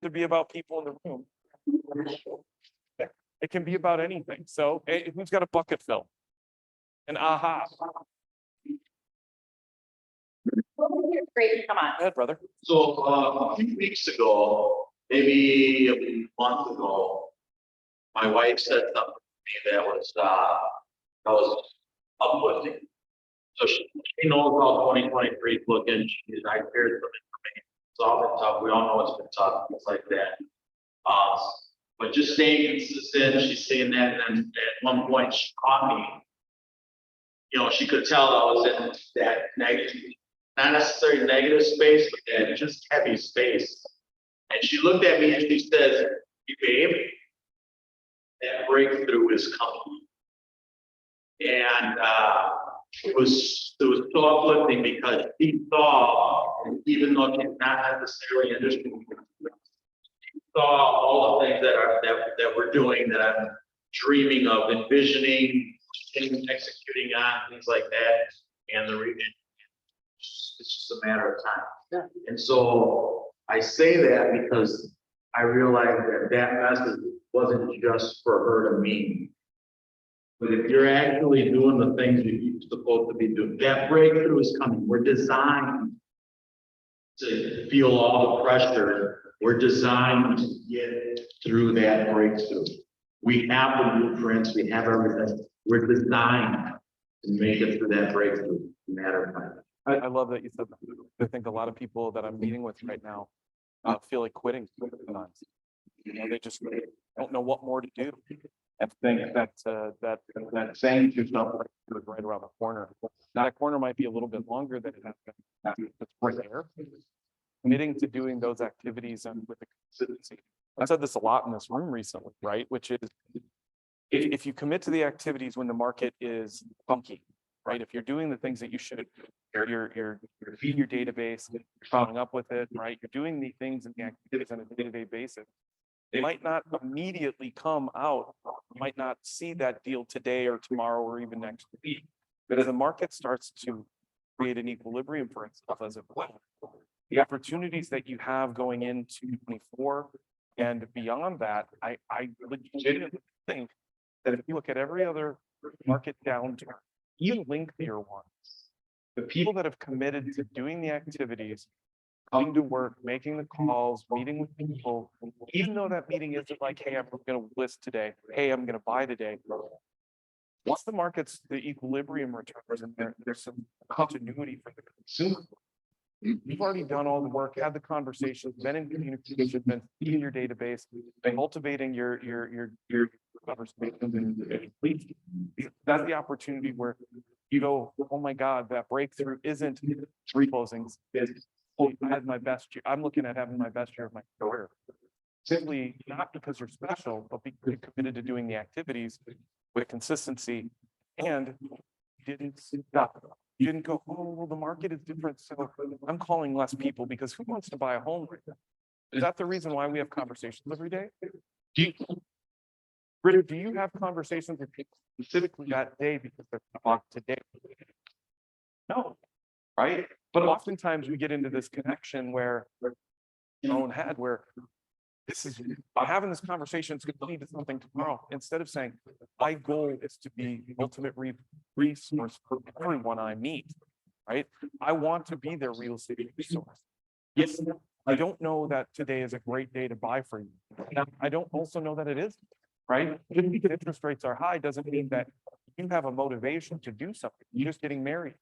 to be about people in the room. It can be about anything. So hey, who's got a bucket fill? An aha. Great, come on. Go ahead, brother. So, a few weeks ago, maybe a month ago, my wife said something to me that was uplifting. So she knows how 2023 is looking. I shared some information. It's all been tough. We all know it's been tough, things like that. But just staying consistent, she's saying that, and then at one point she caught me. You know, she could tell I was in that negative, not necessarily negative space, but that just heavy space. And she looked at me and she says, "Babe, that breakthrough is coming." And it was so uplifting because she saw, even though she's not necessarily interested, she saw all the things that we're doing, that I'm dreaming of, envisioning, executing on, things like that. And it's just a matter of time. Yeah. And so I say that because I realized that message wasn't just for her to mean. But if you're actually doing the things that you're supposed to be doing, that breakthrough is coming. We're designed to feel all the pressure. We're designed to get through that breakthrough. We have the blueprints, we have everything. We're designed to make it through that breakthrough, no matter what. I love that you said that. I think a lot of people that I'm meeting with right now feel like quitting sometimes. You know, they just don't know what more to do. And think that saying to yourself is right around the corner. That corner might be a little bit longer than it has been. It's right there. Committing to doing those activities and with the consistency. I've said this a lot in this room recently, right? Which is if you commit to the activities when the market is funky, right? If you're doing the things that you should, you're feeding your database, you're following up with it, right? You're doing the things and the activities on a day-to-day basis. They might not immediately come out. You might not see that deal today or tomorrow or even next week. But as the market starts to create an equilibrium for itself as it will, the opportunities that you have going into 24 and beyond that, I legitimately think that if you look at every other market downturn, even lengthier ones, the people that have committed to doing the activities, coming to work, making the calls, meeting with people, even though that meeting isn't like, hey, I'm going to list today, hey, I'm going to buy today. Once the market's, the equilibrium returns and there's some continuity for the consumer, you've already done all the work, had the conversation, been in communication, been feeding your database, been cultivating your conversations. That's the opportunity where you go, oh my God, that breakthrough isn't three closings. I had my best year. I'm looking at having my best year of my career. Simply not because you're special, but because you're committed to doing the activities with consistency and didn't stop. You didn't go, oh, well, the market is different. So I'm calling less people because who wants to buy a home right now? Is that the reason why we have conversations every day? Britta, do you have conversations with people specifically that day because they're about today? No, right? But oftentimes we get into this connection where your own head, where this is, I'm having this conversation, it's going to lead to something tomorrow. Instead of saying, my goal is to be the ultimate resource for everyone I meet, right? I want to be their real estate resource. Yes, I don't know that today is a great day to buy for you. I don't also know that it is, right? Just because interest rates are high doesn't mean that you have a motivation to do something. You're just getting married.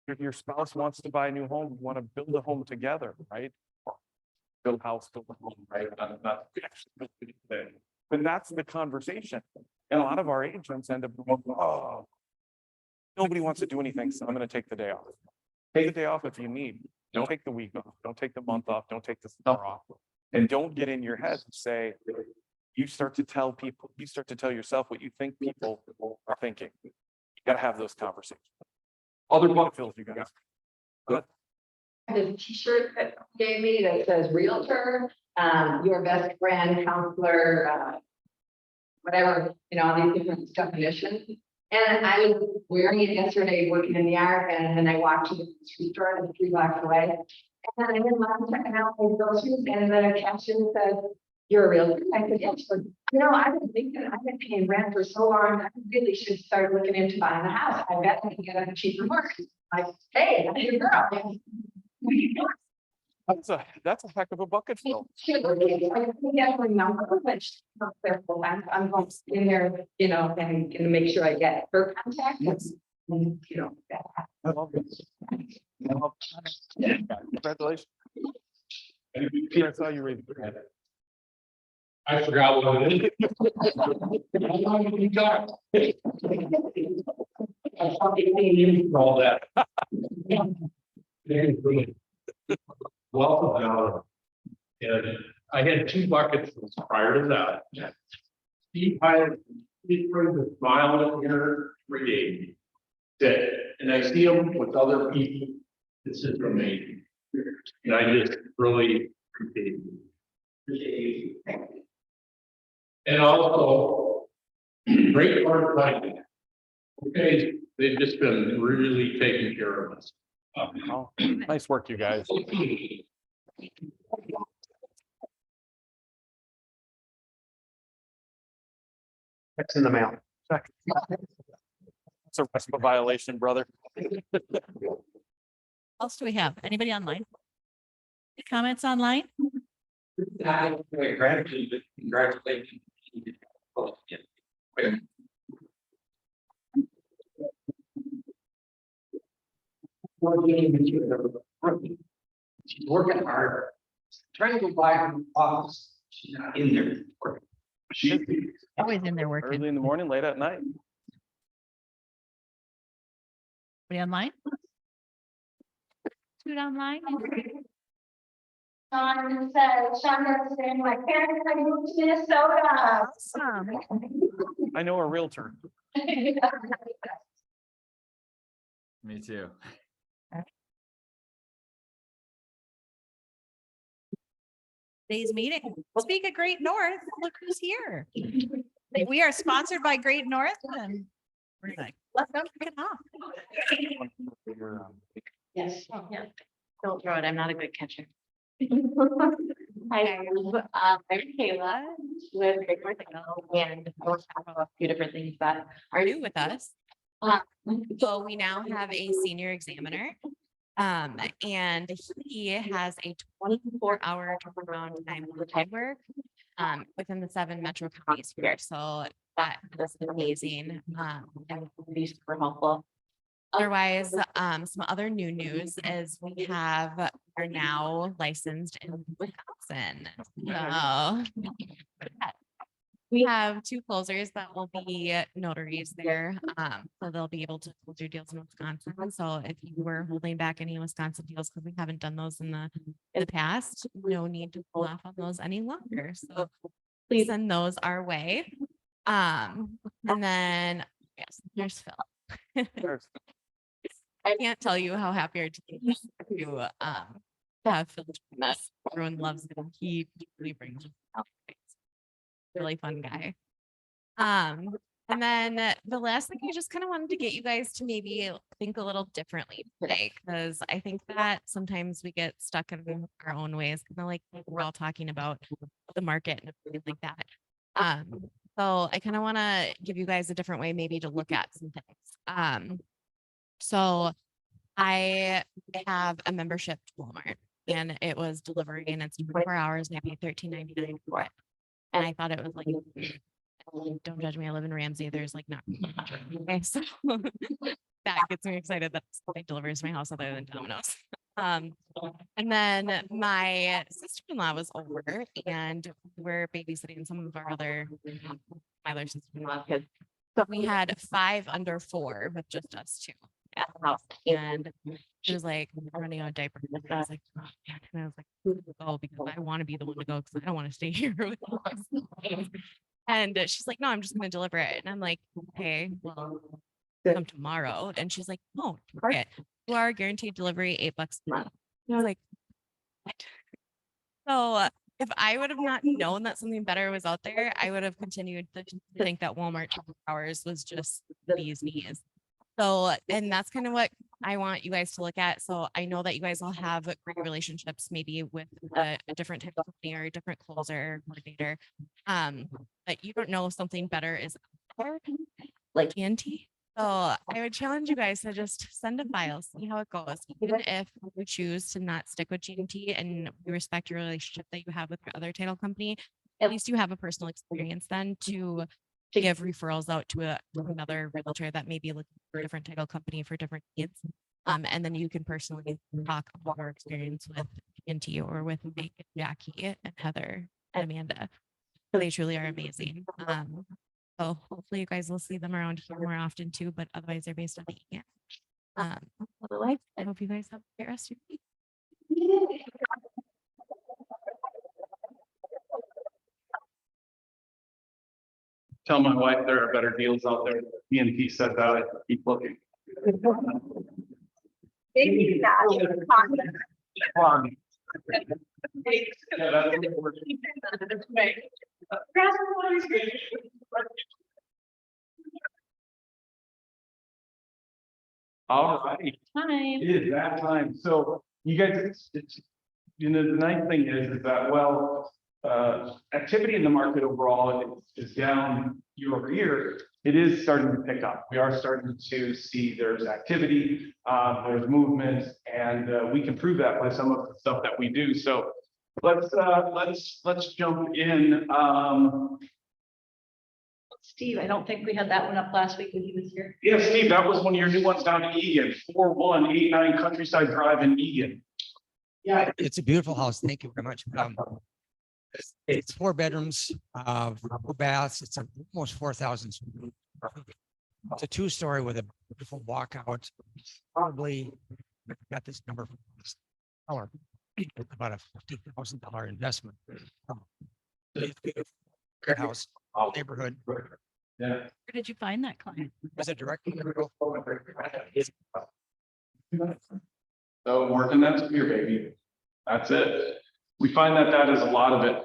If your spouse wants to buy a new home, you want to build a home together, right? Build a house, build a home, right? But that's the conversation. And a lot of our agents end up going, oh, nobody wants to do anything, so I'm going to take the day off. Take the day off if you need. Don't take the week off. Don't take the month off. Don't take the summer off. And don't get in your head and say, you start to tell people, you start to tell yourself what you think people are thinking. You got to have those conversations. Other bucket fills, you guys. Good. The t-shirt that you gave me that says realtor, your best friend, counselor, whatever, you know, all these different definitions. And I was wearing it yesterday, working in the yard, and then I walked to the street store and 3 blocks away. And then I went along checking out my groceries, and then a cashier said, "You're a realtor?" I said, "Yes." She goes, I've been thinking, I've been paying rent for so long, I really should start looking into buying a house. I bet I can get a cheaper mortgage. Like, hey, I'm your girl. That's a heck of a bucket fill. Should look at it. I can get her number, but she's not there full time. I'm going to stay there, and make sure I get her contact. That. I love it. I love it. Congratulations. Peter, I saw you read. I forgot what it is. How long have you got? All that. Welcome, Alan. And I had 2 buckets prior to that. He brings a smile in here every day. And I see him with other people. This is amazing. And I just really appreciate you. And also, great work like okay, they've just been really taking care of us. Oh, nice work, you guys. That's in the mail. It's a RESPA violation, brother. Else do we have? Anybody online? Any comments online? Congratulations. She's working hard, trying to buy her office. She's not in there. She's Always in there working. Early in the morning, late at night. Anybody online? Who's online? Sean said, saying, my parents are moved to Minnesota. Awesome. I know a realtor. Me too. Today's meeting. Speak of Great North, look who's here. We are sponsored by Great North and we're like, let's go kick it off. Yes. Yeah. Don't throw it. I'm not a good catcher. Hi, I'm Kayla with Great North and I want to talk about a few different things that are New with us. So we now have a senior examiner. And he has a 24-hour turnaround time for time work within the 7 metro counties here. So that is amazing. And be super helpful. Otherwise, some other new news is we are now licensed in Wisconsin. So we have 2 closers that will be notaries there. So they'll be able to close your deals in Wisconsin. So if you were holding back any Wisconsin deals, because we haven't done those in the past, no need to pull off on those any longer. So please send those our way. And then yes, there's Phil. I can't tell you how happy our team is to have Phil join us. Everyone loves him. He really brings out really fun guy. And then the last thing I just kind of wanted to get you guys to maybe think a little differently today, because I think that sometimes we get stuck in our own ways, kind of like we're all talking about the market and everything like that. So I kind of want to give you guys a different way maybe to look at some things. So I have a membership to Walmart and it was delivery and it's 24 hours and I paid $13.99 for it. And I thought it was like, don't judge me, I live in Ramsey. There's like not. Okay, so that gets me excited that something delivers to my house other than Domino's. And then my sister-in-law was over and we're babysitting some of our other, my other sister-in-law kids. So we had 5 under 4 with just us 2 at the house. And she was like, I'm running out of diapers. And I was like, oh, man. And I was like, oh, because I want to be the one to go because I don't want to stay here with you. And she's like, no, I'm just going to deliver it. And I'm like, okay, well, come tomorrow. And she's like, no, forget. 2-hour guaranteed delivery, $8 a month. And I was like, what? So if I would have not known that something better was out there, I would have continued to think that Walmart 24 hours was just the bee's knees. So, and that's kind of what I want you guys to look at. So I know that you guys will have great relationships, maybe with a different type of company or a different closer or coordinator. But you don't know if something better is out there, like TNT. So I would challenge you guys to just send a file, see how it goes. Even if you choose to not stick with GMT and we respect your relationship that you have with your other title company, at least you have a personal experience then to give referrals out to another realtor that may be looking for a different title company for different needs. And then you can personally talk about your experience with TNT or with Mike, and Jackie, and Heather, and Amanda. They truly are amazing. So hopefully you guys will see them around here more often too, but otherwise they're based on the weekend. Otherwise, I hope you guys have a great rest of your week. Tell my wife there are better deals out there. TNT said that, I keep looking. Maybe not. Yeah, that's what we're- All right. Time. It is that time. So you guys, you know, the nice thing is that, well, activity in the market overall is down year over year. It is starting to pick up. We are starting to see there's activity, there's movement, and we can prove that by some of the stuff that we do. So let's jump in. Steve, I don't think we had that one up last week when he was here. Yeah, Steve, that was one of your new ones down in Egan, 4189 Countryside Drive in Egan. Yeah, it's a beautiful house. Thank you very much. It's 4 bedrooms, 4 baths. It's almost 4,000. It's a 2-story with a beautiful walkout. Probably got this number from this seller. About a $50,000 investment. Good house, neighborhood. Yeah. Where did you find that client? Was it direct? So working that spear, baby. That's it. We find that is a lot of it.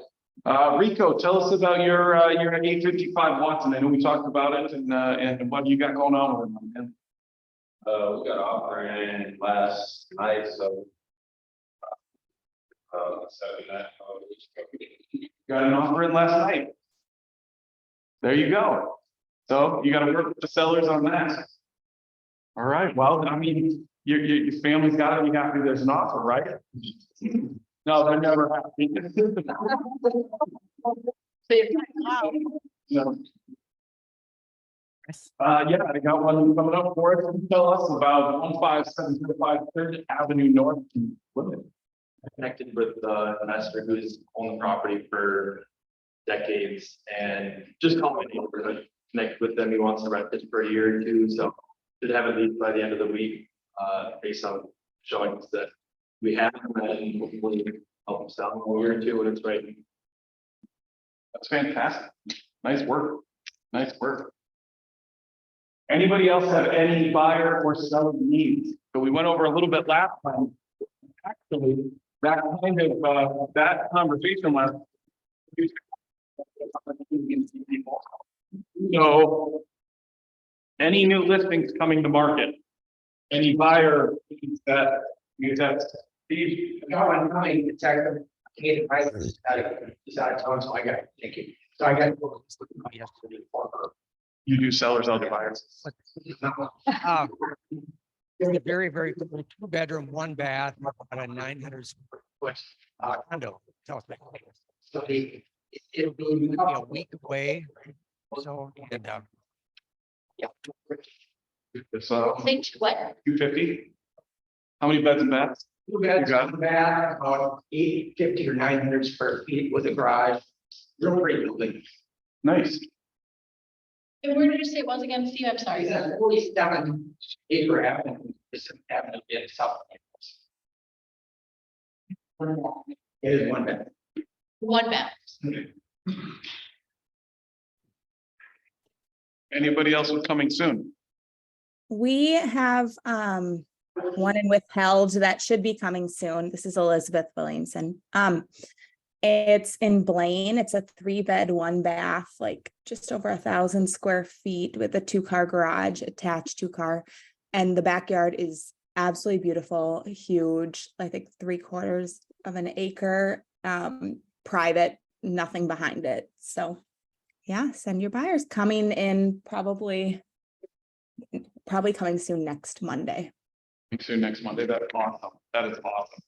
Rico, tell us about your 855 Watson. I know we talked about it and what you got going on with them, man. We got offering last night, so. Got an offer in last night. There you go. So you got to work with the sellers on that. All right. Well, I mean, your family's got to be happy there's an offer, right? No, they're never happy. No. Yeah, I got one coming up for us. Tell us about 15705 3rd Avenue North in Plymouth. I connected with the investor who's owned the property for decades and just called my neighbor to connect with them. He wants to rent this for a year or two, so should have it leased by the end of the week, based on showings that we have, and hopefully help them sell in a year or two when it's ready. That's fantastic. Nice work. Nice work. Anybody else have any buyer or seller needs? So we went over a little bit last time. Actually, that kind of that conversation last. So any new listings coming to market? Any buyer needs that you have? Steve? No, I'm coming, it's actually, Katie, I was out of town, so I got, thank you. So I got. Yesterday for her. You do sellers, I'll do buyers. It's a very, very cool 2-bedroom, 1 bath, about a 900 square foot condo. Tell us about it. So it'll be A week away. So, and yeah. It's Think what? 250. How many beds and baths? 2 beds, You got it. 1 bath, about 850 or 900 square feet with a garage. Real great building. Nice. And where did you say it was again, Steve? I'm sorry. It's a 47 acre avenue, it's an avenue in South. It is 1 bed. 1 bath. Anybody else with coming soon? We have one in withheld that should be coming soon. This is Elizabeth Williamson. It's in Blaine. It's a 3-bed, 1-bath, like just over 1,000 square feet with a 2-car garage, attached 2-car. And the backyard is absolutely beautiful, huge, I think 3/4 of an acre, private, nothing behind it. So yeah, send your buyers coming in probably coming soon next Monday. Soon next Monday. That's awesome. That is awesome.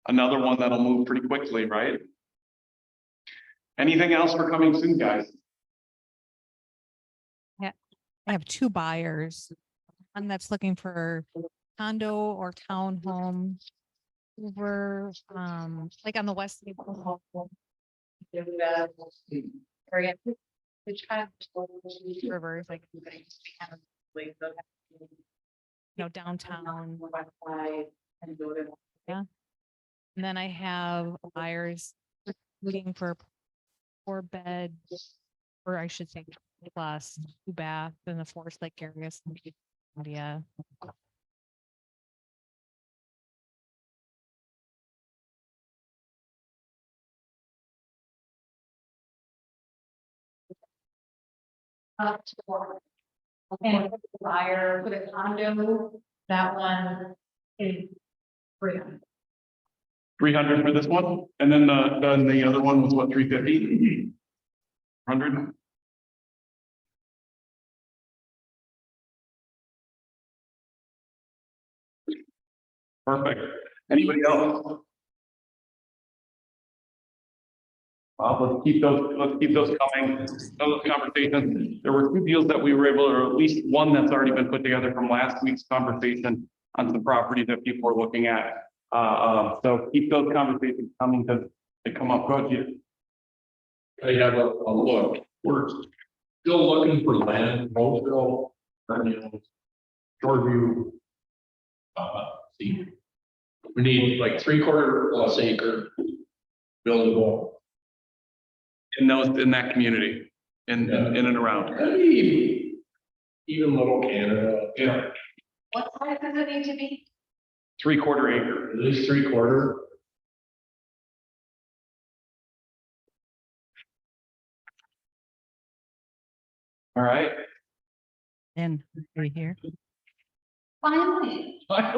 Another one that'll move pretty quickly, right? Anything else for coming soon, guys? I have 2 buyers. One that's looking for condo or townhome over, like on the west. Area. Which kind of rivers, like. Downtown. Yeah. And then I have buyers looking for 4-bed, or I should say plus 2-bath in the Forest Lake area. Yeah. And buyer for the condo, that one is 300. 300 for this one, and then the other one was what, 350? 100? Perfect. Anybody else? Let's keep those coming, those conversations. There were 2 deals that we were able, or at least one that's already been put together from last week's conversation on some properties that people are looking at. So keep those conversations coming because they come up good. I have a look. We're still looking for land, Mosville, Shoreview. See, we need like 3/4 acre buildable. In that community, in and around. Even Little Canada, yeah, What size does it need to be? 3/4 acre. at least 3/4. All right. And right here. Finally. Parks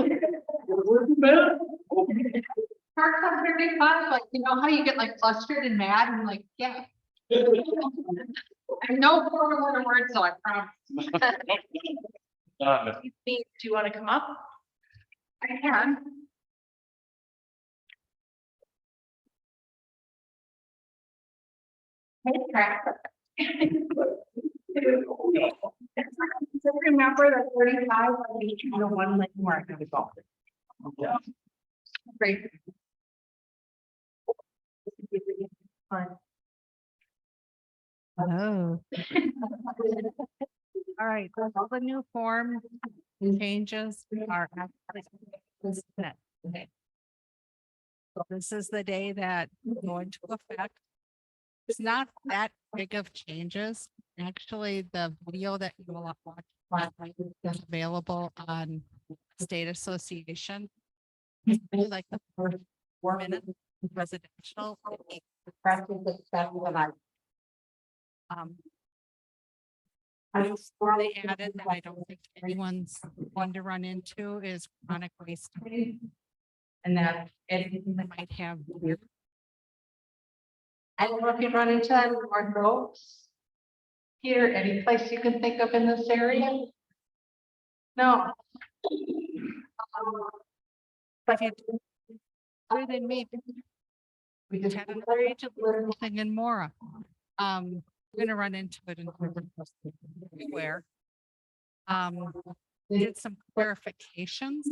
are very fun, like, you know how you get like flustered and mad and like, yeah. I know 4 letter words, so I promise. Do you want to come up? I can. Hey, Trevor. Remember the 35 of each one like more of the golf. Great. Oh. All right, so all the new form changes are actually. Okay. So this is the day that go into effect. It's not that big of changes. Actually, the video that you will watch is available on State Association. It's really like the first 4 minutes residential. They added that I don't think anyone's one to run into is chronic waste. And that anything that might have. I don't know if you run into that in North Oaks. Here, any place you can think of in this area? No. But if you other than me, we just had another agent little thing in Mora. We're gonna run into it in everywhere. Did some clarifications.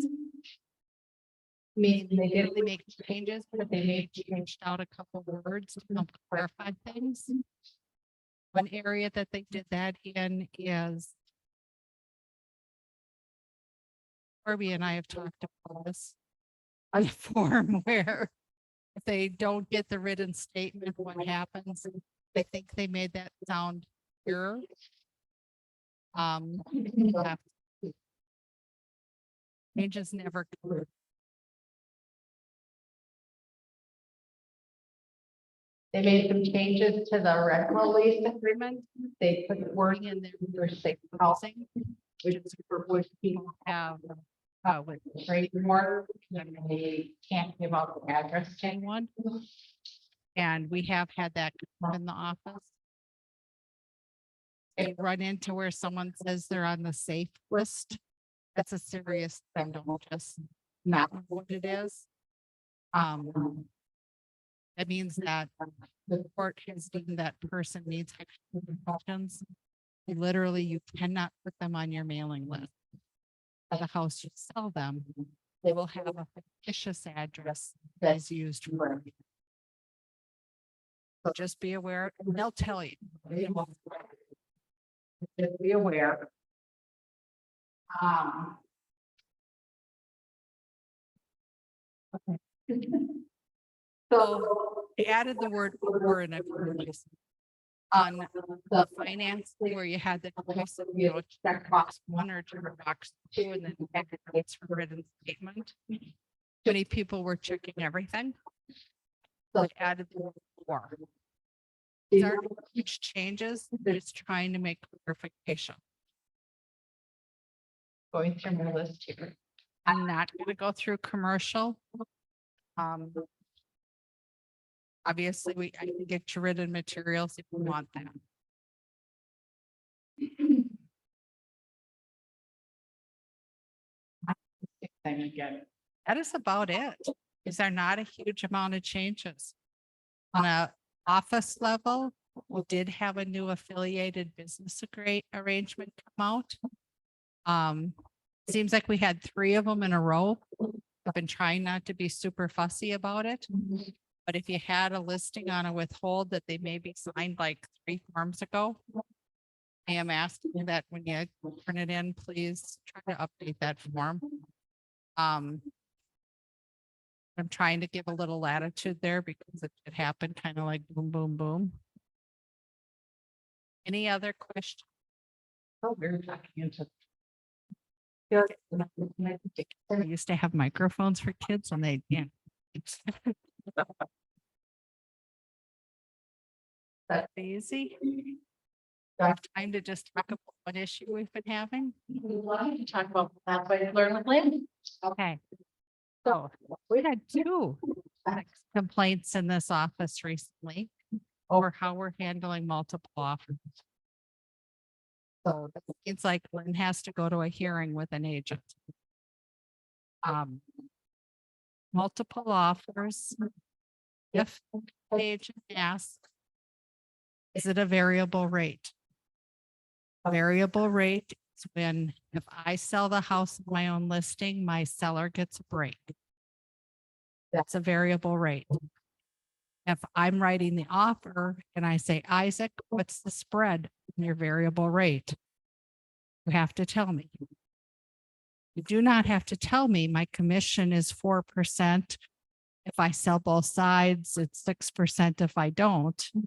I mean, they didn't really make changes, but they changed out a couple words to help clarify things. One area that they did that in is. Barbie and I have talked about this on the form where if they don't get the written statement, what happens? They think they made that sound pure. Changes never. They made some changes to the rental lease agreement. They put wording in there for safe housing, which is for which people have with trade more, and they can't give out the address to anyone. And we have had that come up in the office. If you run into where someone says they're on the safe list, that's a serious thing. Don't just not know what it is. That means that the court has deemed that person needs extra precautions. Literally, you cannot put them on your mailing list. For the house you sell them, they will have a fictitious address that is used for. So just be aware, and they'll tell you. Just be aware. So they added the word "or" in a few places. On the finance where you had the choice of, check box 1 or check box 2, and then it's for written statement. Many people were checking everything. So they added the word "or." These aren't huge changes, they're just trying to make clarification. Going through my list here. I'm not gonna go through commercial. Obviously, I can get you written materials if you want that. Thing again. That is about it. These are not a huge amount of changes. On a office level, we did have a new affiliated business arrangement come out. Seems like we had 3 of them in a row. I've been trying not to be super fussy about it. But if you had a listing on a withhold that they maybe signed like 3 forms ago, I am asking you that when you turn it in, please try to update that form. I'm trying to give a little latitude there because it could happen kind of like boom, boom, boom. Any other questions? Oh, we're talking into. I used to have microphones for kids and they, yeah. That's easy. Have time to just talk about what issue we've been having. We wanted to talk about that, but learn with Lynn. Okay. So we had 2 complaints in this office recently over how we're handling multiple offers. So it's like Lynn has to go to a hearing with an agent. Multiple offers. If the agent asks, is it a variable rate? A variable rate is when if I sell the house in my own listing, my seller gets a break. That's a variable rate. If I'm writing the offer and I say, Isaac, what's the spread in your variable rate? You have to tell me. You do not have to tell me my commission is 4%. If I sell both sides, it's 6% if I don't. What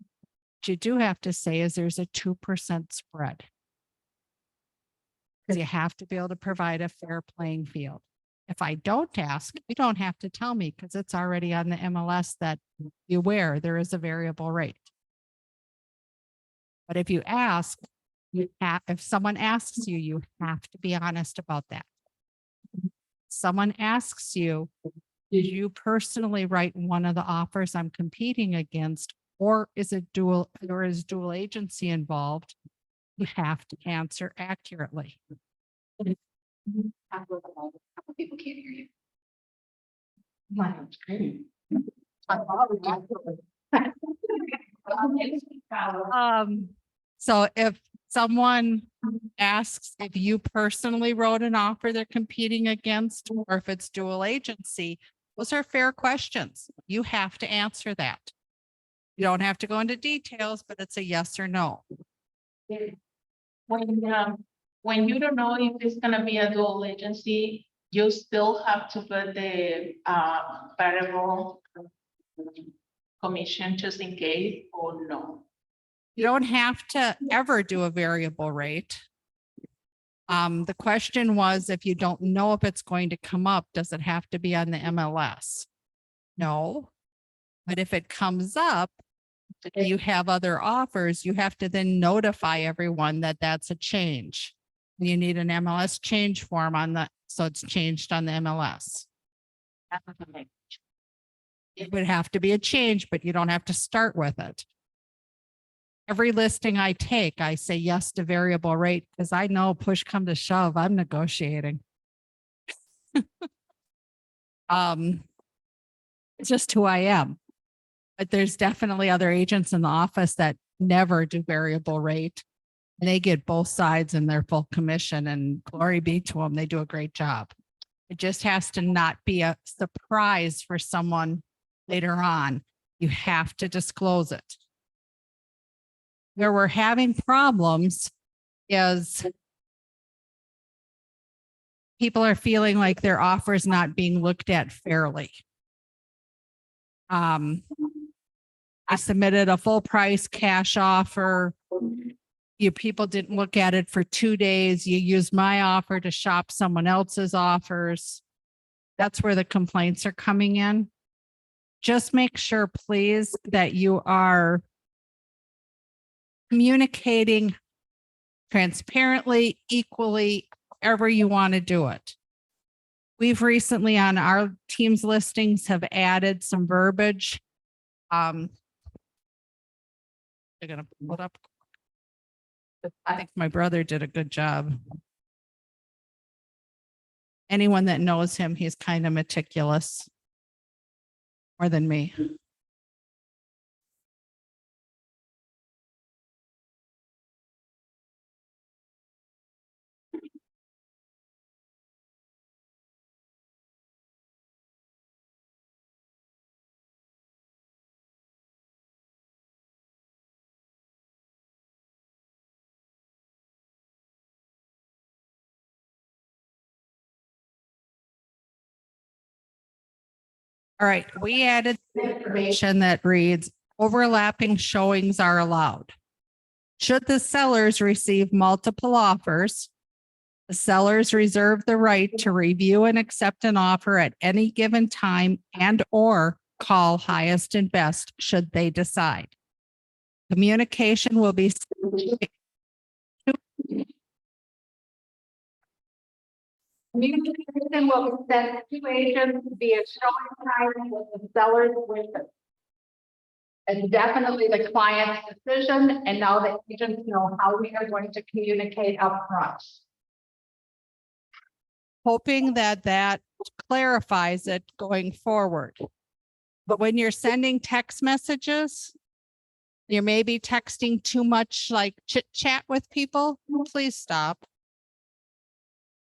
you do have to say is there's a 2% spread. Because you have to be able to provide a fair playing field. If I don't ask, you don't have to tell me because it's already on the MLS that beware, there is a variable rate. But if you ask, if someone asks you, you have to be honest about that. Someone asks you, did you personally write one of the offers I'm competing against, or is it dual, or is dual agency involved? You have to answer accurately. People can't hear you. So if someone asks if you personally wrote an offer they're competing against, or if it's dual agency, those are fair questions. You have to answer that. You don't have to go into details, but it's a yes or no. When you don't know if it's gonna be a dual agency, you still have to put the variable commission just in case, or no? You don't have to ever do a variable rate. The question was, if you don't know if it's going to come up, does it have to be on the MLS? No. But if it comes up, you have other offers, you have to then notify everyone that that's a change. You need an MLS change form on the, so it's changed on the MLS. It would have to be a change, but you don't have to start with it. Every listing I take, I say yes to variable rate because I know push come to shove, I'm negotiating. It's just who I am. But there's definitely other agents in the office that never do variable rate. And they get both sides in their full commission, and glory be to them. They do a great job. It just has to not be a surprise for someone later on. You have to disclose it. Where we're having problems is people are feeling like their offer is not being looked at fairly. I submitted a full price cash offer. You people didn't look at it for 2 days. You used my offer to shop someone else's offers. That's where the complaints are coming in. Just make sure, please, that you are communicating transparently, equally, however you want to do it. We've recently on our team's listings have added some verbiage. They're gonna pull it up. I think my brother did a good job. Anyone that knows him, he's kind of meticulous. More than me. All right, we added information that reads overlapping showings are allowed. Should the sellers receive multiple offers, the sellers reserve the right to review and accept an offer at any given time and or call highest and best should they decide. Communication will be Communication will be sent to agents via showing time with the seller's wishes. And definitely the client's decision, and now the agents know how we are going to communicate upfront. hoping that that clarifies it going forward. But when you're sending text messages, you may be texting too much like chit chat with people, please stop.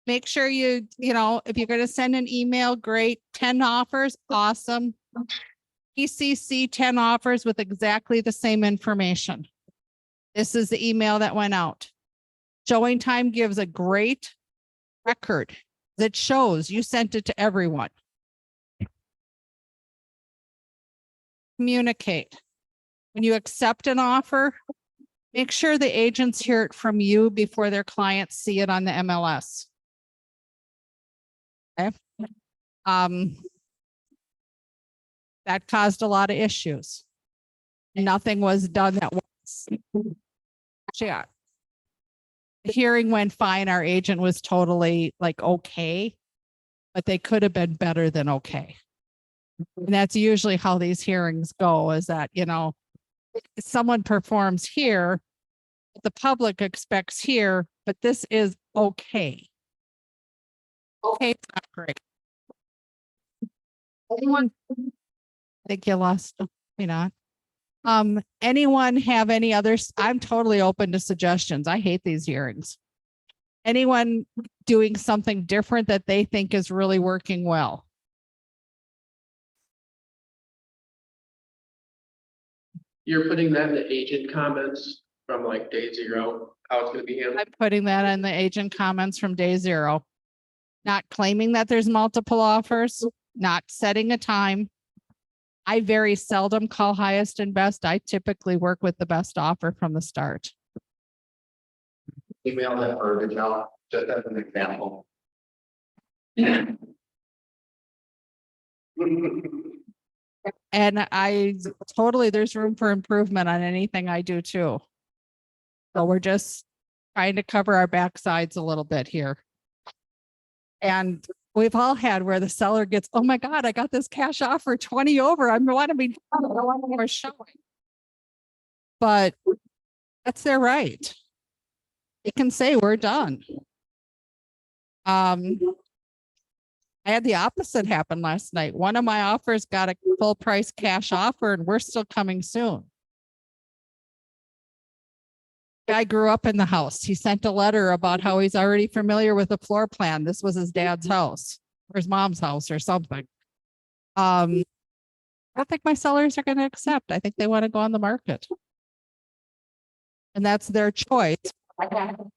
Make sure you know, if you're going to send an email, great, 10 offers, awesome. ECC 10 offers with exactly the same information. This is the email that went out. Showing time gives a great record that shows you sent it to everyone. Communicate. When you accept an offer, make sure the agents hear it from you before their clients see it on the MLS. Okay. That caused a lot of issues. Nothing was done that was. Yeah. The hearing went fine. Our agent was totally like, okay, but they could have been better than okay. And that's usually how these hearings go, is that, you know, someone performs here, the public expects here, but this is okay. Okay, it's not great. Anyone? I think you lost, you know. Anyone have any others? I'm totally open to suggestions. I hate these hearings. Anyone doing something different that they think is really working well? You're putting that in the agent comments from like day zero, how it's gonna be handled. I'm putting that in the agent comments from day zero. Not claiming that there's multiple offers, not setting a time. I very seldom call highest and best. I typically work with the best offer from the start. Email that verbiage out, just as an example. And I totally, there's room for improvement on anything I do too. So we're just trying to cover our backsides a little bit here. And we've all had where the seller gets, oh my God, I got this cash offer 20 over. I want to be, I don't want more showing. But that's their right. They can say we're done. I had the opposite happen last night. One of my offers got a full price cash offer and we're still coming soon. Guy grew up in the house. He sent a letter about how he's already familiar with the floor plan. This was his dad's house or his mom's house or something. I don't think my sellers are going to accept. I think they want to go on the market. And that's their choice. I have to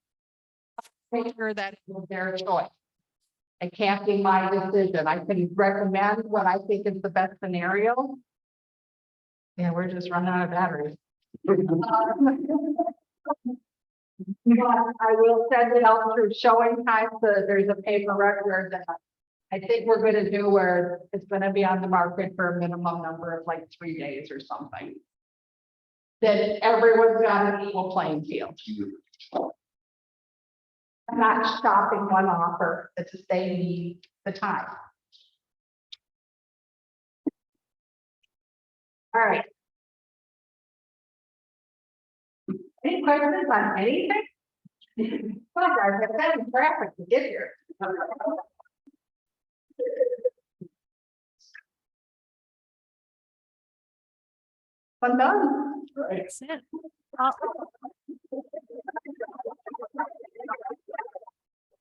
make sure that it's their choice. I can't be my decision. I can recommend what I think is the best scenario. Yeah, we're just running out of batteries. But I will send it out through showing time, so that there's a paper record that I think we're gonna do where it's gonna be on the market for a minimum number of like 3 days or something. Then everyone's got an equal playing field. I'm not stopping one offer, it's just they need the time. All right. Any questions on anything? Well, guys, I've been in traffic to get here. I'm done. That's it.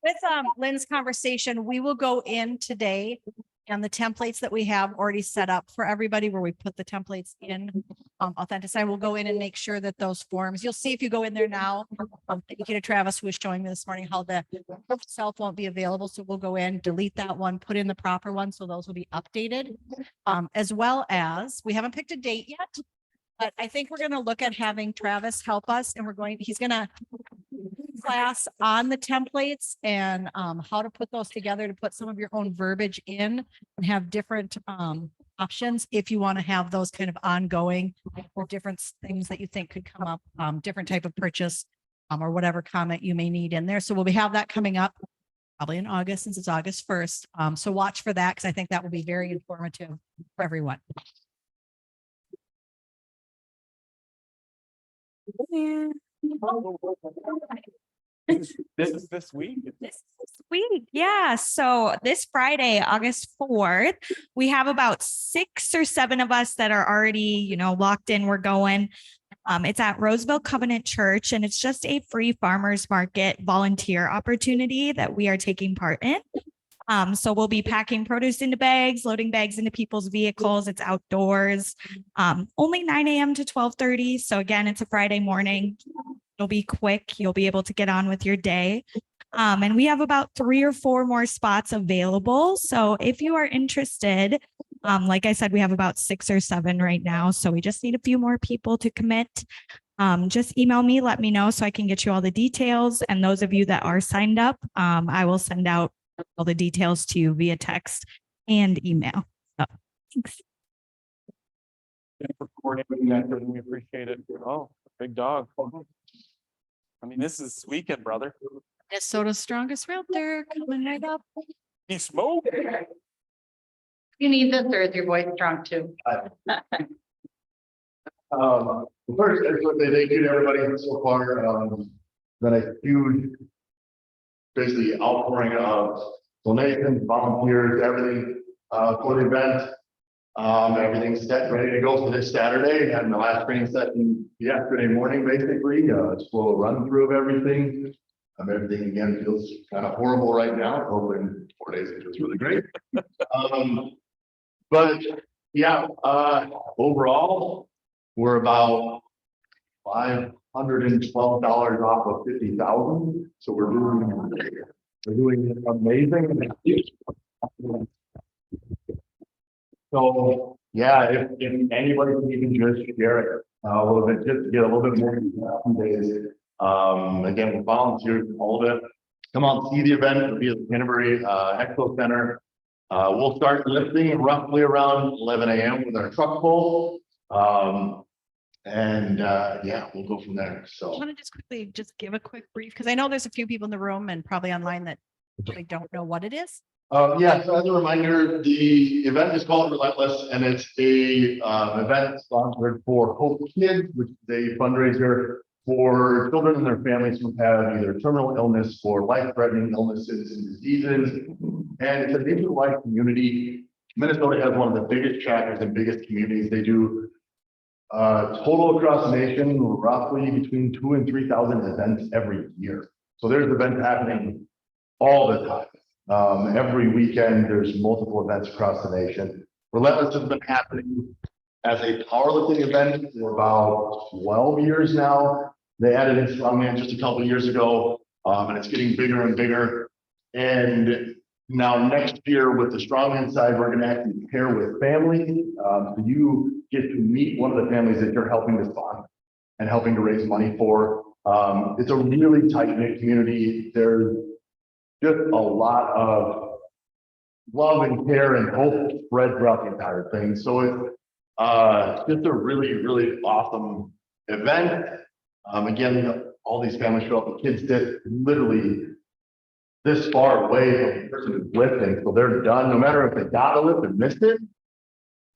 With Lynn's conversation, we will go in today and the templates that we have already set up for everybody where we put the templates in Authenticide, we'll go in and make sure that those forms, you'll see if you go in there now, thank you to Travis who was showing me this morning how the itself won't be available. So we'll go in, delete that one, put in the proper one. So those will be updated. As well as we haven't picked a date yet, but I think we're going to look at having Travis help us and he's going to class on the templates and how to put those together to put some of your own verbiage in and have different options if you want to have those kind of ongoing or different things that you think could come up, different type of purchase or whatever comment you may need in there. So we'll have that coming up probably in August since it's August 1st. So watch for that because I think that will be very informative for everyone. This is this week. This week, yeah. So this Friday, August 4th, we have about 6 or 7 of us that are already, locked in. We're going. It's at Roseville Covenant Church, and it's just a free farmers market volunteer opportunity that we are taking part in. So we'll be packing produce into bags, loading bags into people's vehicles. It's outdoors, only 9 a.m. to 12:30. So again, it's a Friday morning. It'll be quick. You'll be able to get on with your day. And we have about 3 or 4 more spots available. So if you are interested, like I said, we have about 6 or 7 right now. So we just need a few more people to commit. Just email me, let me know so I can get you all the details. And those of you that are signed up, I will send out all the details to you via text and email. So, thanks. Thanks for coordinating that. We appreciate it. Oh, big dog. I mean, this is weekend, brother. Minnesota's strongest realtor coming right up. He smoked. You need this, or is your voice strong too? First, I just want to say thank you to everybody so far. Been a huge, basically outpouring of donations, volunteers, everything for the event. Everything's set, ready to go for this Saturday. Had the last training session yesterday morning, basically. Just a little run through of everything. Everything again feels kind of horrible right now. Hopefully in 4 days it feels really great. But yeah, overall, we're about $512 off of 50,000. So we're doing amazing. So yeah, if anybody can even just share it a little bit, just to get a little bit more days. Again, with volunteers, all of it. Come out and see the event. It'll be at the Canterbury Expo Center. We'll start lifting roughly around 11 a.m. with our truck pull. Yeah, we'll go from there. I So, want to just quickly just give a quick brief, because I know there's a few people in the room and probably online that really don't know what it is. yeah, so as a reminder, the event is called Relentless, and it's a event sponsored for Hope Kids, which is a fundraiser for children and their families who have either terminal illness or life-threatening illnesses and diseases. And it's a nationwide community. Minnesota has one of the biggest chapters and biggest communities. They do total across the nation, roughly between 2,000 and 3,000 events every year. So there's events happening all the time. Every weekend, there's multiple events across the nation. Relentless has been happening as a powerlifting event for about 12 years now. They added in strongman just a couple of years ago, and it's getting bigger and bigger. And now next year with the strongman side, we're going to actually pair with family. So you get to meet one of the families that you're helping to sponsor and helping to raise money for. It's a really tight-knit community. There's just a lot of love and care and hope spread throughout the entire thing. So it's just a really, really awesome event. Again, all these families show up, the kids sit literally this far away from the person who's lifting, so they're done. No matter if they got a lift and missed it,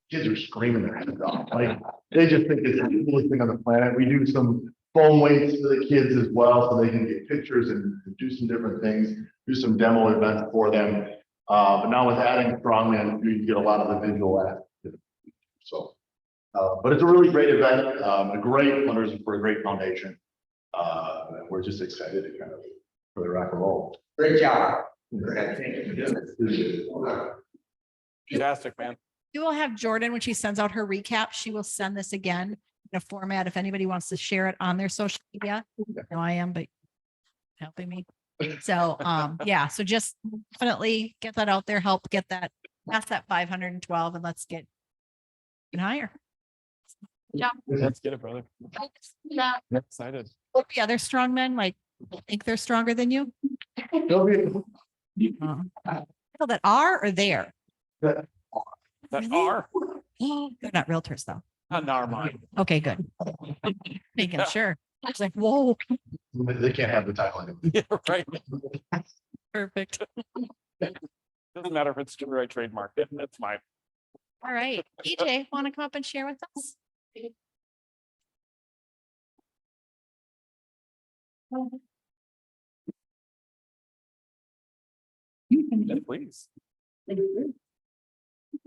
kids are screaming their heads off. Like, they just think it's the coolest thing on the planet. We do some foam weights for the kids as well, so they can get pictures and do some different things, do some demo events for them. But now with adding strongman, you get a lot of the visual aspect. So, but it's a really great event, a great fundraiser for a great foundation. We're just excited to kind of for the rock and roll. Great job. Thank you. Fantastic, man. You will have Jordan, when she sends out her recap, she will send this again in a format if anybody wants to share it on their social media. No, I am, but helping me. So, yeah, so just definitely get that out there, help get that, past that 512, and let's get higher. Yeah. Let's get it, brother. Yeah. I'm excited. Look, the other strong men, like, think they're stronger than you? People that are or there? That Really? are They're not realtors though. not in our mind. Okay, good. Making sure. I was like, whoa, They can't have the title anymore. Yeah, right. perfect. Doesn't matter if it's copyright trademark. That's mine. All right. EJ, want to come up and share with us? Yeah, please.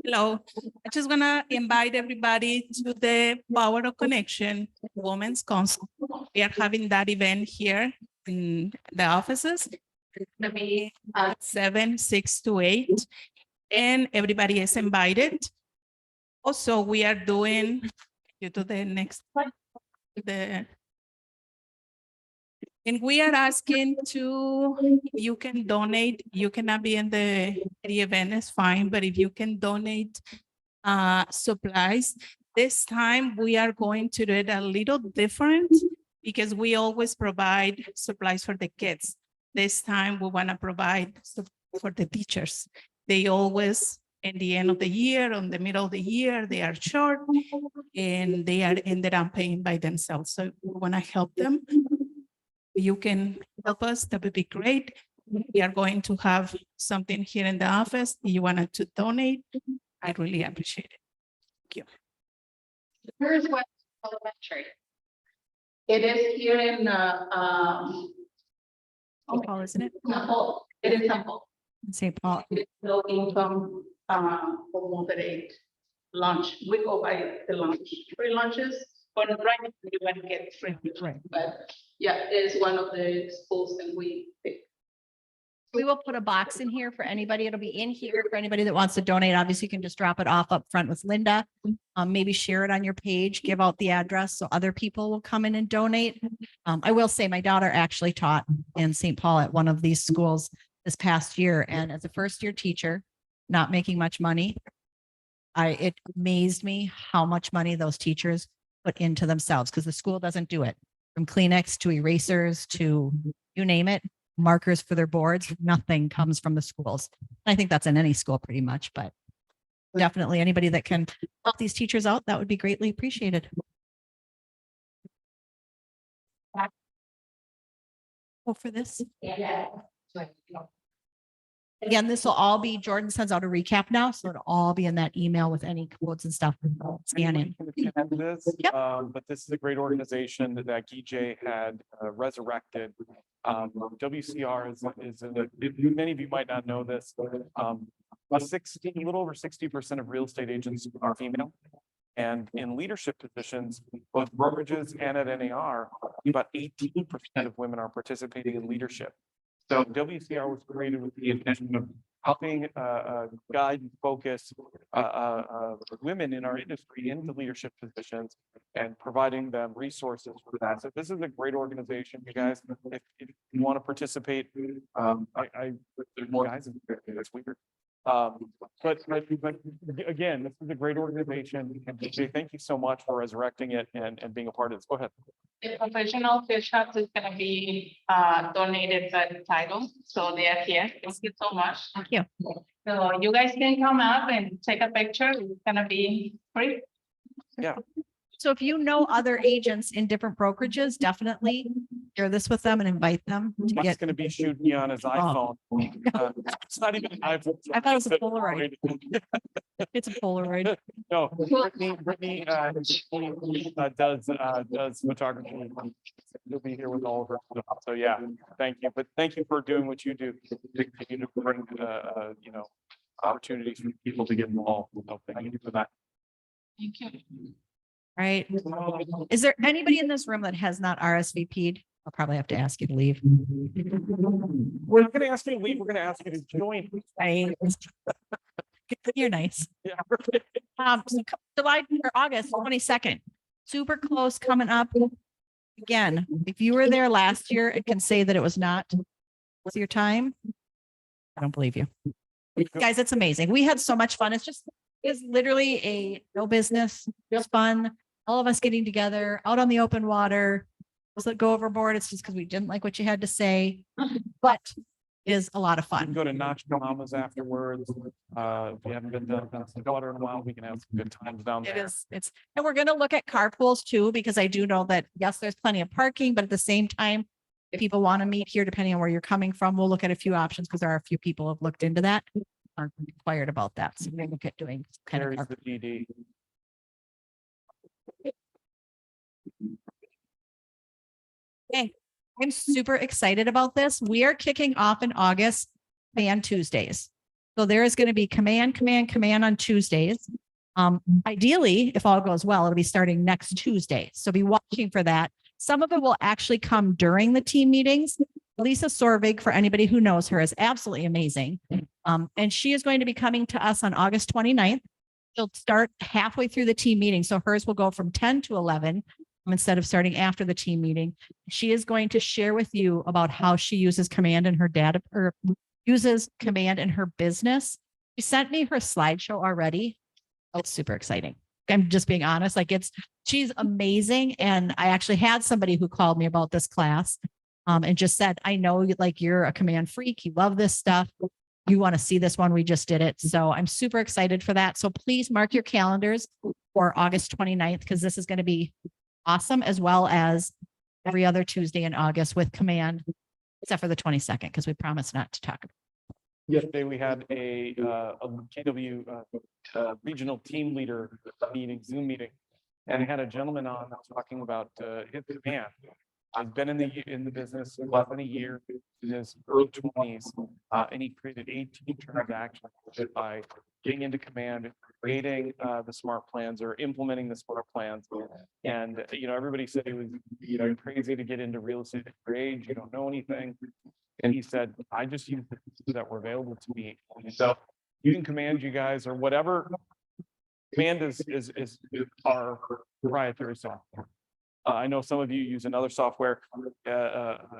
Hello, I just wanna invite everybody to the Power of Connection Women's Council. We are having that event here in the offices. It's gonna be at 7, 6 to 8, and everybody is invited. Also, we are doing, you to the next slide, and we are asking to, you can donate, you cannot be in the event, is fine, but if you can donate supplies, this time we are going to do it a little different because we always provide supplies for the kids. This time we want to provide for the teachers. They always, in the end of the year, on the middle of the year, they are short and they are ended up paying by themselves. So we want to help them. You can help us, that would be great. We are going to have something here in the office. You wanted to donate, I really appreciate it. Thank you. Here's what elementary. It is here in, St. Paul, isn't it? Temple. It is Temple. St. Paul. It's low income, for moderate lunch. We go by the lunch, free lunches, but right now you want to get free. Right. But yeah, it is one of the schools that we pick. We will put a box in here for anybody. It'll be in here for anybody that wants to donate. Obviously, you can just drop it off up front with Linda. Maybe share it on your page, give out the address so other people will come in and donate. I will say my daughter actually taught in St. Paul at one of these schools this past year. And as a first year teacher, not making much money, it amazed me how much money those teachers put into themselves because the school doesn't do it. From Kleenex to erasers to you name it. markers for their boards. Nothing comes from the schools. I think that's in any school pretty much, but definitely anybody that can help these teachers out, that would be greatly appreciated. Oh, for this? Yeah. Again, this will all be, Jordan sends out a recap now, so it'll all be in that email with any codes and stuff. Scan in. Anybody can attend this, Yep. But this is a great organization that GJ had resurrected. WCR many of you might not know this. A little over 60% of real estate agents are female. And in leadership positions, both brokerages and at NAR, about 18% of women are participating in leadership. So WCR was created with the intention of helping guide and focus women in our industry into leadership positions and providing them resources for that. So this is a great organization, you guys. If you want to participate, there's more guys in here. That's weird. But again, this is a great organization. And DJ, thank you so much for resurrecting it and being a part of this. Go ahead. The professional fish huts is gonna be donated by the title, so they are here. Thank you so much. Thank you. So you guys can come up and take a picture. It's gonna be free. Yeah. So if you know other agents in different brokerages, definitely share this with them and invite them to Mike's get. gonna be shooting me on his iPhone. It's not even an iPhone. I thought it was a Polaroid. It's a Polaroid. No, Brittany does photography. You'll be here with all of her stuff. So yeah, thank you. But thank you for doing what you do to continue to bring, opportunities for people to get involved. So thank you for that. Thank you. Right. Is there anybody in this room that has not RSVP'd? I'll probably have to ask you to leave. We're not gonna ask you to leave. We're gonna ask you to join. You're nice. Yeah. So July or August 22nd, super close coming up. Again, if you were there last year, it can say that it was not your time. I don't believe you. Guys, it's amazing. We had so much fun. It's literally a no business, just fun. All of us getting together out on the open water. Let's go overboard. It's just because we didn't like what you had to say, but it is a lot of You can fun. go to Notch Mamas afterwards. If you haven't been to Water in a while, we can have some good times down It there. is, and we're gonna look at carpools too, because I do know that, yes, there's plenty of parking, but at the same time, if people want to meet here, depending on where you're coming from, we'll look at a few options because there are a few people who have looked into that. Aren't inquired about that. So we'll look at doing kind of. Carries the DD. Okay, I'm super excited about this. We are kicking off in August, Command Tuesdays. So there is going to be command on Tuesdays. Ideally, if all goes well, it'll be starting next Tuesday. So be watching for that. Some of it will actually come during the team meetings. Lisa Sorvig, for anybody who knows her, is absolutely amazing. And she is going to be coming to us on August 29th. She'll start halfway through the team meeting. So hers will go from 10 to 11 instead of starting after the team meeting. She is going to share with you about how she uses command in her data or uses command in her business. She sent me her slideshow already. Oh, it's super exciting. I'm just being honest. She's amazing. And I actually had somebody who called me about this class and just said, I know you're a command freak. You love this stuff. You want to see this one. We just did it. So I'm super excited for that. So please mark your calendars for August 29th, because this is going to be awesome, as well as every other Tuesday in August with command, except for the 22nd, because we promised not to talk about. Yesterday, we had a KW regional team leader meeting, Zoom meeting, and had a gentleman on talking about his command. I've been in the business less than a year, in his early 20s, and he created 18 transactions by getting into command, creating the smart plans or implementing the smart plans. And everybody said he was crazy to get into real estate at your age. You don't know anything. And he said, I just use the tools that were available to me. So using command, you guys, or whatever. Command is our proprietary software. I know some of you use another software.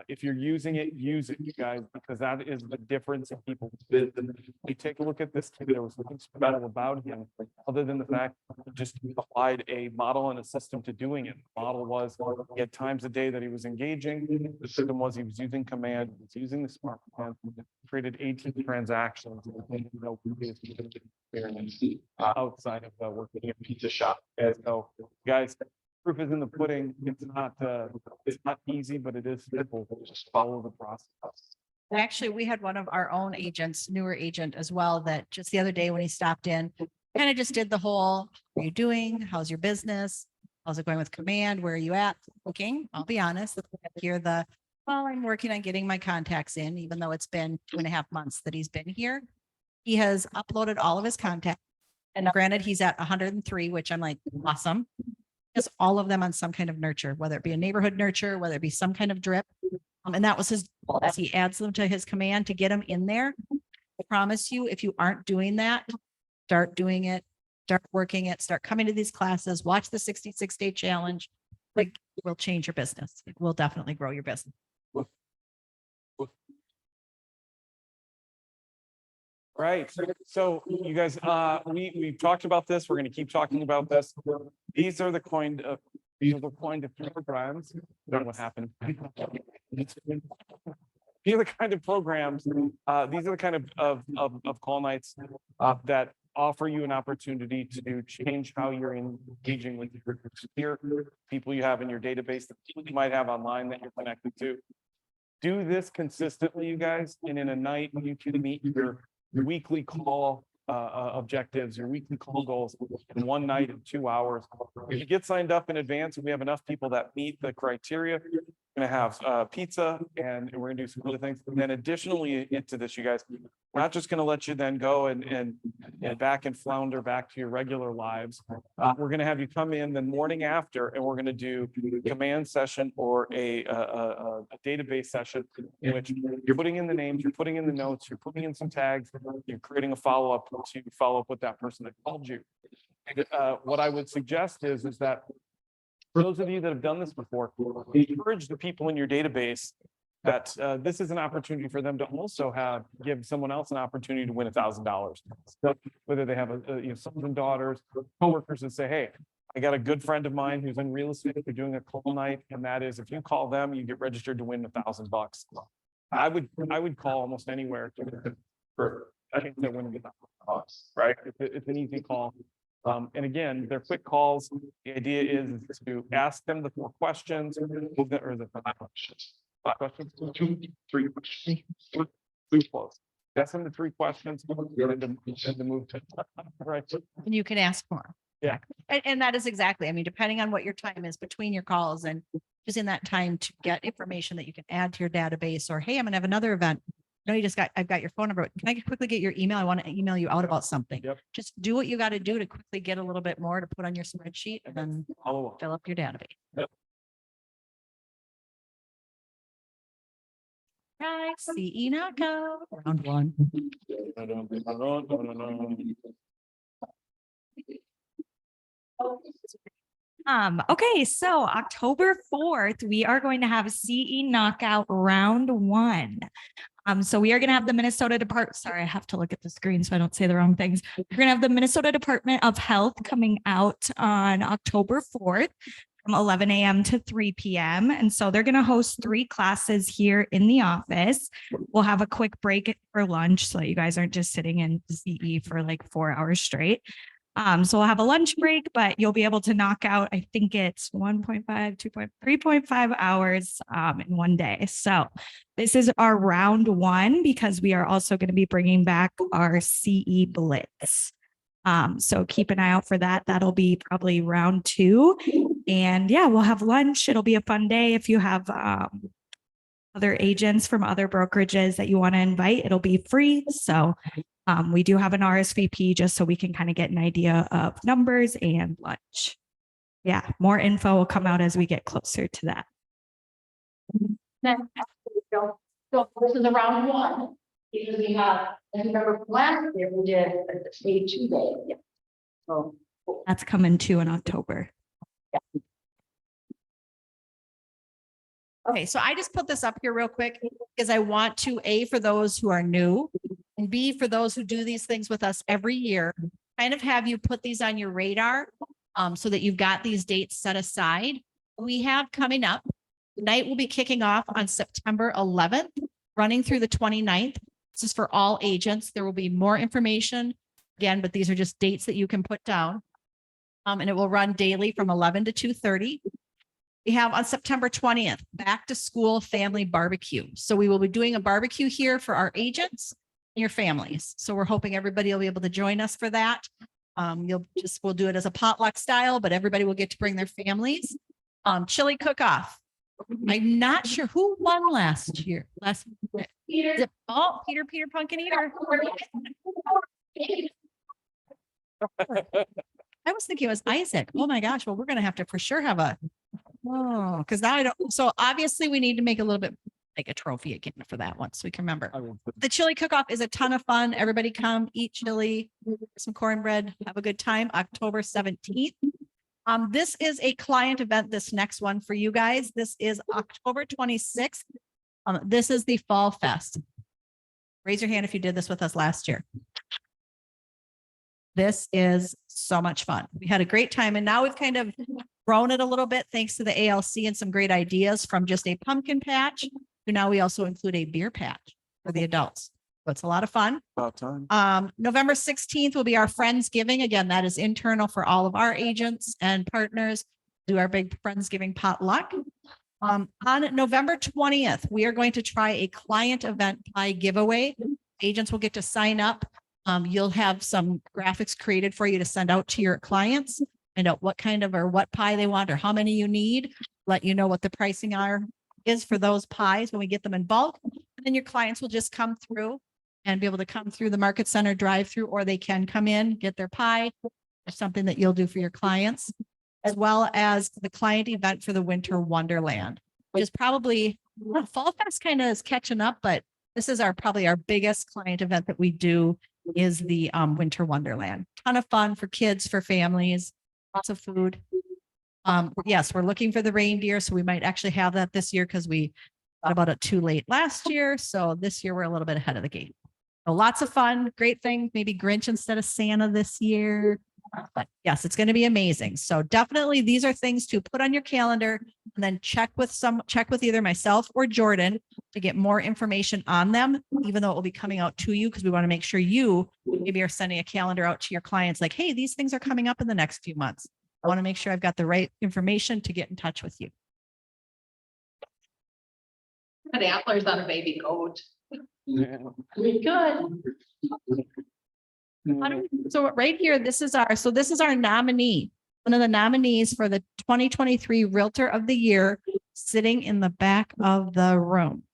If you're using it, use it, you guys, because that is the difference in people's business. You take a look at this kid, there was nothing special about him, other than the fact he just applied a model and a system to doing it. The model was, he had times a day that he was engaging. The system was he was using command, he was using the smart command, created 18 transactions. Outside of working at a pizza shop. And so, guys, proof is in the pudding. It's not easy, but it is simple. Just follow the process. Actually, we had one of our own agents, newer agent as well, that just the other day when he stopped in, kind of just did the whole, what are you doing? How's your business? How's it going with command? Where are you at? Looking, I'll be honest, well, I'm working on getting my contacts in, even though it's been 2.5 months that he's been here. He has uploaded all of his contacts. And granted, he's at 103, which I'm like, awesome. Just all of them on some kind of nurture, whether it be a neighborhood nurture, whether it be some kind of drip. And that was his, as he adds them to his command to get them in there. I promise you, if you aren't doing that, start doing it, start working it, start coming to these classes, watch the 66-day challenge. Like, it will change your business. It will definitely grow your business. Right. So you guys, we've talked about this. We're going to keep talking about this. These are the kind of programs. I don't know what happened. These are the kind of programs, these are the kind of call nights that offer you an opportunity to change how you're engaging with your people you have in your database, that you might have online that you're connected to. Do this consistently, you guys, and in a night you can meet your weekly call objectives, your weekly call goals in one night in 2 hours. If you get signed up in advance, and we have enough people that meet the criteria, we're gonna have pizza and we're gonna do some other things. And then additionally into this, you guys, we're not just gonna let you then go and back and flounder back to your regular lives. We're gonna have you come in the morning after, and we're gonna do a command session or a database session in which you're putting in the names, you're putting in the notes, you're putting in some tags, you're creating a follow-up to follow up with that person that called you. And, what I would suggest is that for those of you that have done this before, encourage the people in your database that this is an opportunity for them to also give someone else an opportunity to win $1,000. So whether they have sons and daughters, coworkers that say, hey, I got a good friend of mine who's in real estate, they're doing a call night, and that is, if you call them, you get registered to win $1,000. I would call almost anywhere for I think they're winning $1,000, right? It's an easy call. And again, they're quick calls. The idea is to ask them the 4 questions, or the 5 questions. 5 questions, 2, 3 questions. 3 close. Ask them the 3 questions, and to move to, right? And you can ask more. Yeah. And that is exactly, I mean, depending on what your time is between your calls and using that time to get information that you can add to your database, or, hey, I'm gonna have another event. No, I've got your phone number. Can I quickly get your email? I want to email you out about something. Yep. Just do what you got to do to quickly get a little bit more to put on your spreadsheet and then Follow up. fill up your database. Yep. Right, CE knockout, round 1. Okay, so October 4th, we are going to have CE knockout round 1. So we are going to have the Minnesota Department. Sorry, I have to look at the screen so I don't say the wrong things. We're going to have the Minnesota Department of Health coming out on October 4th from 11 a.m. to 3 p.m. And so they're going to host 3 classes here in the office. We'll have a quick break for lunch so that you guys aren't just sitting in CE for like 4 hours straight. So we'll have a lunch break, but you'll be able to knock out, I think it's 3.5 hours in one day. So this is our round 1, because we are also going to be bringing back our CE Blitz. So keep an eye out for that. That'll be probably round 2. And yeah, we'll have lunch. It'll be a fun day. If you have other agents from other brokerages that you want to invite, it'll be free. So we do have an RSVP just so we can kind of get an idea of numbers and lunch. Yeah, more info will come out as we get closer to that. So this is around 1, because we have, I remember last year we did a 2 day. Yeah. So That's coming too in October. Okay, so I just put this up here real quick because I want to, A, for those who are new, and B, for those who do these things with us every year, kind of have you put these on your radar so that you've got these dates set aside. We have coming up, night will be kicking off on September 11th, running through the 29th. This is for all agents. There will be more information again, but these are just dates that you can put down. And it will run daily from 11 to 2:30. We have on September 20th, back to school family barbecue. So we will be doing a barbecue here for our agents and your families. So we're hoping everybody will be able to join us for that. We'll do it as a potluck style, but everybody will get to bring their families. Chili cook-off. I'm not sure who won last year. Peter Pumpkin Eater. I was thinking it was Isaac. Oh my gosh. Well, we're going to have to for sure have because now I don't. So obviously we need to make a little bit like a trophy again for that one. So we can remember. The chili cook-off is a ton of fun. Everybody come eat chili, some cornbread, have a good time. October 17th. This is a client event, this next one for you guys. This is October 26th. This is the Fall Fest. Raise your hand if you did this with us last year. This is so much fun. We had a great time and now we've kind of grown it a little bit thanks to the ALC and some great ideas from just a pumpkin patch to now we also include a beer patch for the adults. So it's a lot of fun. About time. November 16th will be our Friendsgiving. Again, that is internal for all of our agents and partners. Do our big Friendsgiving potluck. On November 20th, we are going to try a client event pie giveaway. Agents will get to sign up. You'll have some graphics created for you to send out to your clients, find out what kind of or what pie they want or how many you need, let you know what the pricing is for those pies when we get them in bulk. And then your clients will just come through and be able to come through the Market Center drive-through, or they can come in, get their pie, or something that you'll do for your clients, as well as the client event for the Winter Wonderland, which is probably Fall Fest kind of is catching up, but this is probably our biggest client event that we do is the Winter Wonderland. Ton of fun for kids, for families, lots of food. Yes, we're looking for the reindeer, so we might actually have that this year because we thought about it too late last year. So this year we're a little bit ahead of the game. So lots of fun, great thing. Maybe Grinch instead of Santa this year. But yes, it's going to be amazing. So definitely these are things to put on your calendar and then check with either myself or Jordan to get more information on them, even though it will be coming out to you because we want to make sure you maybe are sending a calendar out to your clients like, hey, these things are coming up in the next few months. I want to make sure I've got the right information to get in touch with you. Put antlers on a baby goat. Good. So right here, this is our nominee. One of the nominees for the 2023 Realtor of the Year sitting in the back of the room.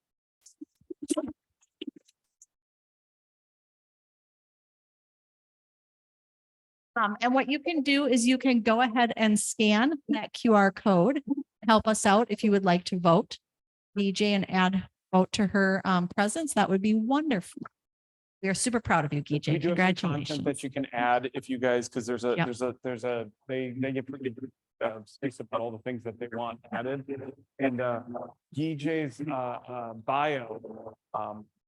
And what you can do is you can go ahead and scan that QR code, help us out if you would like to vote, DJ, and add vote to her presence. That would be wonderful. We are super proud of you, We DJ. do have some Congratulations. content that you can add if you guys, because Yep. they get pretty space about all the things that they want added. And DJ's bio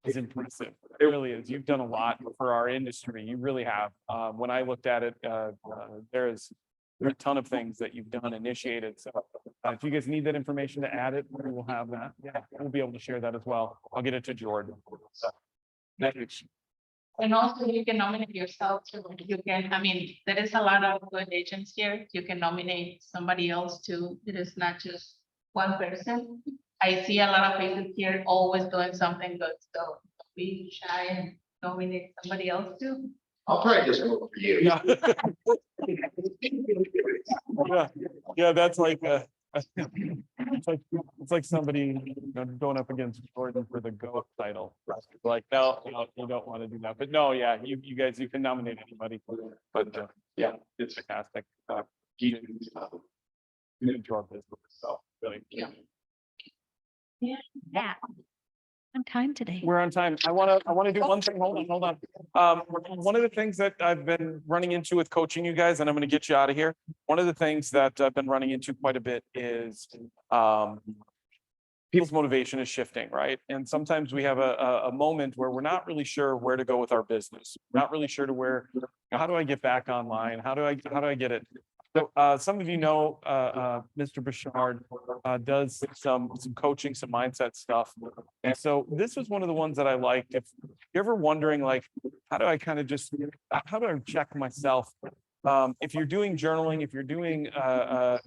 is impressive. It really is. You've done a lot for our industry. You really have. When I looked at it, there's a ton of things that you've done, initiated. So if you guys need that information to add it, we will have that. Yeah, we'll be able to share that as well. I'll get it to Jordan. Next. And also you can nominate yourself. So you can, I mean, there is a lot of good agents here. You can nominate somebody else too. It is not just one person. I see a lot of faces here always doing something good. So don't be shy and nominate somebody else too. I'll probably just vote for you. Yeah. Yeah, that's like, it's like somebody going up against Jordan for the GOAT title. Like, no, you don't want to do that. But no, yeah, you guys, you can nominate anybody. But yeah, it's fantastic. You enjoy this, so really. Yeah. On time today. We're on time. I want to do one thing. Hold on. One of the things that I've been running into with coaching you guys, and I'm going to get you out of here. One of the things that I've been running into quite a bit is people's motivation is shifting, right? And sometimes we have a moment where we're not really sure where to go with our business. Not really sure to where, how do I get back online? How do I get it? So some of you know, Mr. Bouchard does some coaching, some mindset stuff. And so this was one of the ones that I liked. If you're ever wondering, like, how do I kind of just, how do I check myself? If you're doing journaling, if you're doing,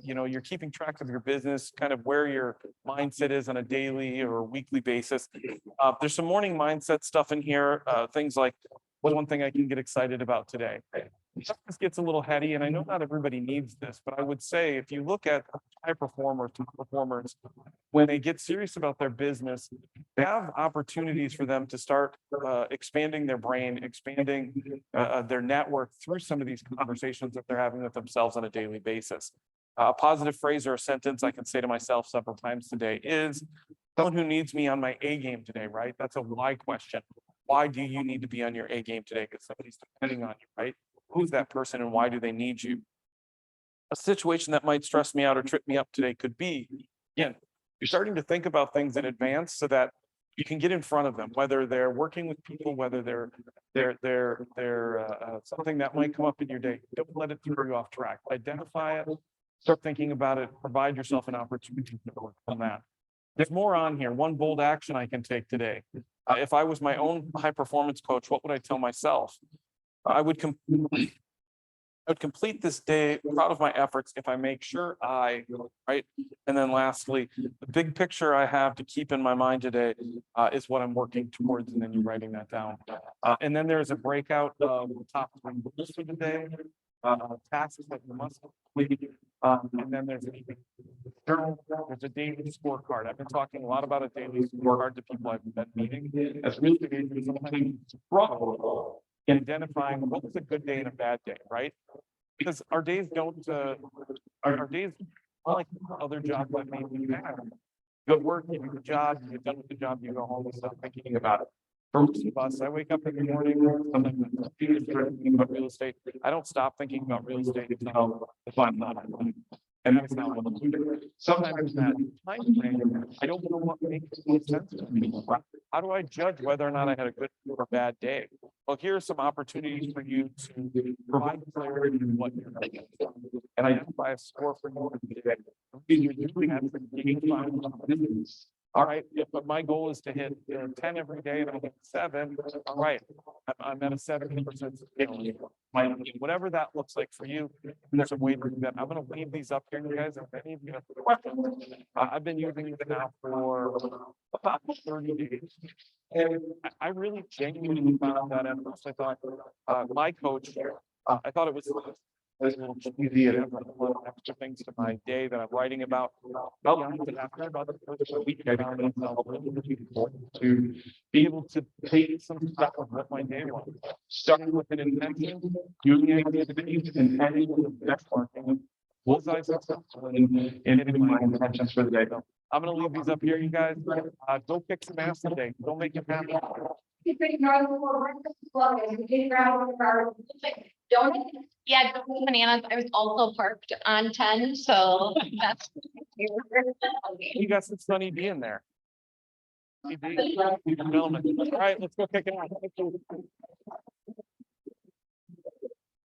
you know, you're keeping track of your business, kind of where your mindset is on a daily or weekly basis. There's some morning mindset stuff in here, things like, what's one thing I can get excited about today? This gets a little heady, and I know not everybody needs this, but I would say if you look at high performers, top performers, when they get serious about their business, they have opportunities for them to start expanding their brain, expanding their network through some of these conversations that they're having with themselves on a daily basis. A positive phrase or a sentence I can say to myself several times today is, someone who needs me on my A game today, right? That's a why question. Why do you need to be on your A game today? Because somebody's depending on you, right? Who's that person and why do they need you? A situation that might stress me out or trip me up today could be, again, you're starting to think about things in advance so that you can get in front of them, whether they're working with people, whether they're something that might come up in your day. Don't let it throw you off track. Identify it, start thinking about it, provide yourself an opportunity to work on that. There's more on here. One bold action I can take today. If I was my own high performance coach, what would I tell myself? I would complete this day proud of my efforts if I make sure right? And then lastly, the big picture I have to keep in my mind today is what I'm working towards, and then you're writing that down. And then there's a breakout of the top 3 goals for the day, tasks that you must complete. And then there's a daily scorecard. I've been talking a lot about a daily scorecard to people I've been meeting. As real estate agents, sometimes struggle in identifying what's a good day and a bad day, right? Because our days don't, our days, unlike other jobs that maybe you have, good work, you do the job, you get done with the job, you go home and stop thinking about it. For most of us, I wake up in the morning, sometimes I'm thinking about real estate. I don't stop thinking about real estate until the fun not. And that's not what I'm doing. Sometimes that time frame, I don't know what makes sense to me. How do I judge whether or not I had a good or bad day? Well, here are some opportunities for you to provide clarity in what you're thinking and identify a score for you today. You're doing that for gain business. All right, if my goal is to hit 10 every day and I hit 7, all right, I'm at a 70% scale. Whatever that looks like for you, there's a way to do that. I'm going to leave these up here, you guys. If any of you have questions, I've been using it now for about 30 days. And I really genuinely found that at first I thought my coach, I thought it was a little cheesy and a little extra things to my day that I'm writing about. But after about the first week, I found myself really important to be able to take some stuff of what my day was. Starting with an intention, doing activities, and ending with benchmarking. Was I successful in hitting my intentions for the day? So I'm gonna leave these up here, you guys. Go kick some ass today. Don't make it happen. Yeah, don't bananas. I was also parked on 10, so that's. You got some sunny D in there. All right, let's go kick it out.